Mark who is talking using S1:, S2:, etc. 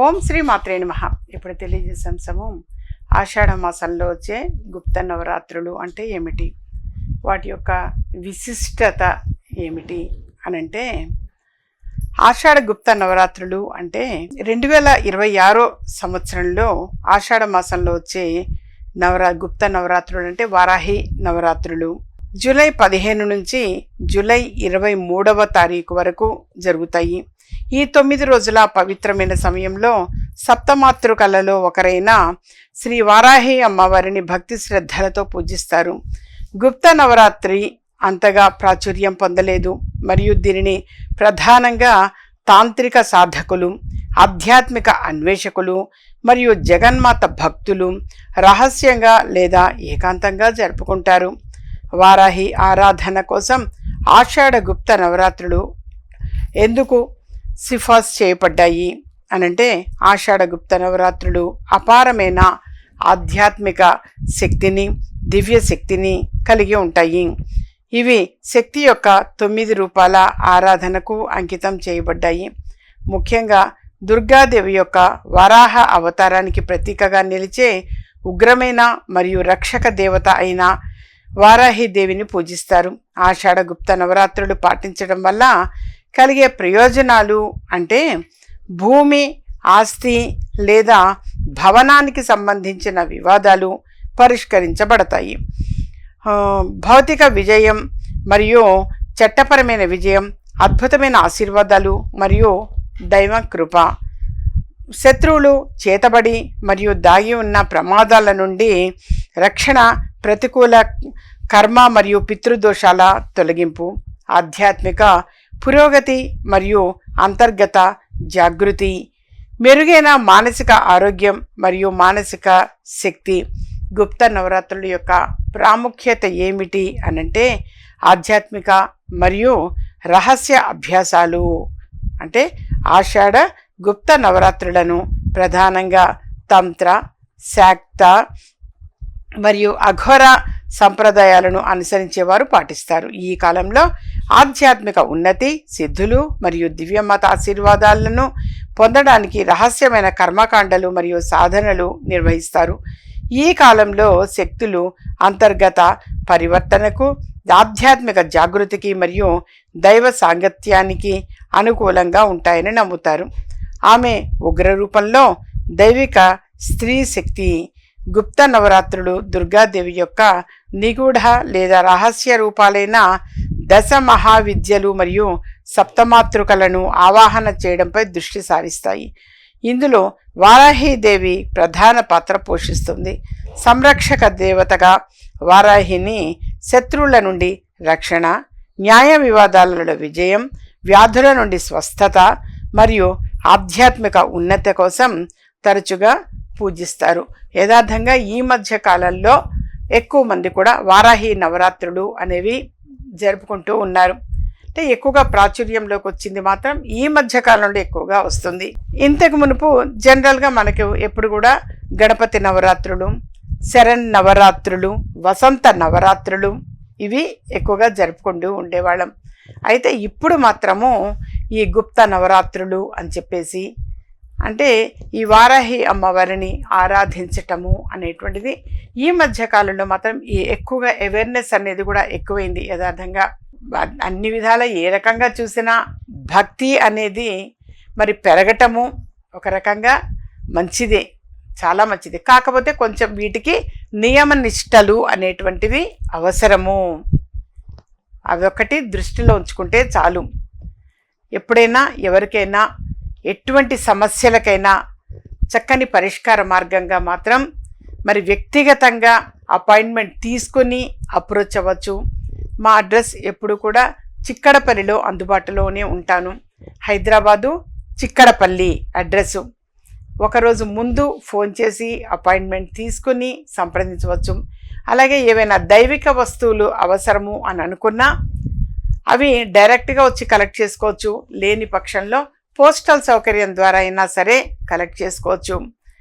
S1: ఓం శ్రీ మాత్రే నమః. ఇప్పుడు తెలియజేసే అంశము ఆషాఢ మాసంలో వచ్చే గుప్త నవరాత్రులు అంటే ఏమిటి, వాటి యొక్క విశిష్టత ఏమిటి అనంటే, ఆషాఢ గుప్త నవరాత్రులు అంటే 2026 సంవత్సరంలో ఆషాఢ మాసంలో వచ్చే గుప్త నవరాత్రులు అంటే వారాహి నవరాత్రులు జూలై 15 నుంచి జూలై 23వ తారీఖు వరకు జరుగుతాయి. ఈ 9 రోజుల పవిత్రమైన సమయంలో సప్తమాతృకలలో ఒకరైన శ్రీ వారాహి అమ్మవారిని భక్తి శ్రద్ధలతో పూజిస్తారు. గుప్త నవరాత్రి అంతగా ప్రాచుర్యం పొందలేదు మరియు దీనిని ప్రధానంగా తాంత్రిక సాధకులు, ఆధ్యాత్మిక అన్వేషకులు మరియు జగన్మాత భక్తులు రహస్యంగా లేదా ఏకాంతంగా జరుపుకుంటారు. వారాహి ఆరాధన కోసం ఆషాఢ గుప్త నవరాత్రులు ఎందుకు సిఫార్సు చేయబడ్డాయి అనంటే, ఆషాఢ గుప్త నవరాత్రులు అపారమైన ఆధ్యాత్మిక శక్తిని, దివ్య శక్తిని కలిగి ఉంటాయి. ఇవి శక్తి యొక్క 9 రూపాల ఆరాధనకు అంకితం చేయబడ్డాయి. ముఖ్యంగా దుర్గాదేవి యొక్క వరాహ అవతారానికి ప్రతీకగా నిలిచే ఉగ్రమైన మరియు రక్షక దేవత అయిన వారాహి దేవిని పూజిస్తారు. ఆషాఢ గుప్త నవరాత్రులు పాటించడం వల్ల కలిగే ప్రయోజనాలు అంటే, భూమి, ఆస్తి లేదా భవనానికి సంబంధించిన వివాదాలు పరిష్కరించబడతాయి. భౌతిక విజయం మరియు చట్టపరమైన విజయం, అద్భుతమైన ఆశీర్వాదాలు మరియు దైవ కృప, శత్రువులు చేతబడి మరియు దాగి ఉన్న ప్రమాదాల నుండి రక్షణ, ప్రతికూల కర్మ మరియు పితృదోషాల తొలగింపు, ఆధ్యాత్మిక పురోగతి మరియు అంతర్గత జాగృతి, మెరుగైన మానసిక ఆరోగ్యం మరియు మానసిక శక్తి. గుప్త నవరాత్రుల యొక్క ప్రాముఖ్యత ఏమిటి అనంటే, ఆధ్యాత్మిక మరియు రహస్య అభ్యాసాలు. అంటే ఆషాఢ గుప్త నవరాత్రులను ప్రధానంగా తంత్ర, శాక్త మరియు అఘోర సంప్రదాయాలను అనుసరించేవారు పాటిస్తారు. ఈ కాలంలో ఆధ్యాత్మిక ఉన్నతి, సిద్ధులు మరియు దివ్యమత ఆశీర్వాదాలను పొందడానికి రహస్యమైన కర్మకాండలు మరియు సాధనలు నిర్వహిస్తారు. ఈ కాలంలో శక్తులు అంతర్గత పరివర్తనకు, ఆధ్యాత్మిక జాగృతికి మరియు దైవ సాంగత్యానికి అనుకూలంగా ఉంటాయని నమ్ముతారు. ఆమె ఉగ్ర రూపంలో దైవిక స్త్రీ శక్తి. గుప్త నవరాత్రులు దుర్గాదేవి యొక్క నిగూఢ లేదా రహస్య రూపాలైన దశ మహావిద్యలు మరియు సప్తమాతృకలను ఆవాహన చేయడంపై దృష్టి సారిస్తాయి. ఇందులో వారాహీదేవి ప్రధాన పాత్ర పోషిస్తుంది. సంరక్షక దేవతగా వారాహిని శత్రువుల నుండి రక్షణ, న్యాయ వివాదాలలో విజయం, వ్యాధుల నుండి స్వస్థత మరియు ఆధ్యాత్మిక ఉన్నతి కోసం తరచుగా పూజిస్తారు. యథార్థంగా ఈ మధ్య కాలంలో ఎక్కువ మంది కూడా వారాహి నవరాత్రులు అనేవి జరుపుకుంటూ ఉన్నారు. అంటే ఎక్కువగా ప్రాచుర్యంలోకి వచ్చింది మాత్రం ఈ మధ్య కాలంలో ఎక్కువగా వస్తుంది. ఇంతకు మునుపు జనరల్గా మనకు ఎప్పుడు కూడా గణపతి నవరాత్రులు, శరణ్ నవరాత్రులు, వసంత నవరాత్రులు ఇవి ఎక్కువగా జరుపుకుంటూ ఉండేవాళ్ళం. అయితే ఇప్పుడు మాత్రము ఈ గుప్త నవరాత్రులు అని చెప్పేసి, అంటే ఈ వారాహి అమ్మవారిని ఆరాధించటము అనేటువంటిది ఈ మధ్య కాలంలో మాత్రం ఎక్కువగా అవేర్నెస్ అనేది కూడా ఎక్కువైంది. యథార్థంగా అన్ని విధాల ఏ రకంగా చూసినా భక్తి అనేది మరి పెరగటము ఒక రకంగా మంచిదే, చాలా మంచిది. కాకపోతే కొంచెం వీటికి నియమ నిష్టలు అనేటువంటివి అవసరము. అవి ఒకటి దృష్టిలో ఉంచుకుంటే చాలు. ఎప్పుడైనా ఎవరికైనా ఎటువంటి సమస్యలకైనా చక్కని పరిష్కార మార్గంగా మాత్రం మరి వ్యక్తిగతంగా అపాయింట్మెంట్ తీసుకొని అప్రోచ్ అవ్వచ్చు. మా అడ్రస్ ఎప్పుడు కూడా చిక్కడపల్లిలో అందుబాటులోనే ఉంటాను. హైదరాబాదు చిక్కడపల్లి అడ్రస్సు. ఒకరోజు ముందు ఫోన్ చేసి అపాయింట్మెంట్ తీసుకుని సంప్రదించవచ్చు. అలాగే ఏవైనా దైవిక వస్తువులు అవసరము అని అనుకున్నా అవి డైరెక్ట్గా వచ్చి కలెక్ట్ చేసుకోవచ్చు. లేని పక్షంలో పోస్టల్ సౌకర్యం ద్వారా అయినా సరే కలెక్ట్ చేసుకోవచ్చు.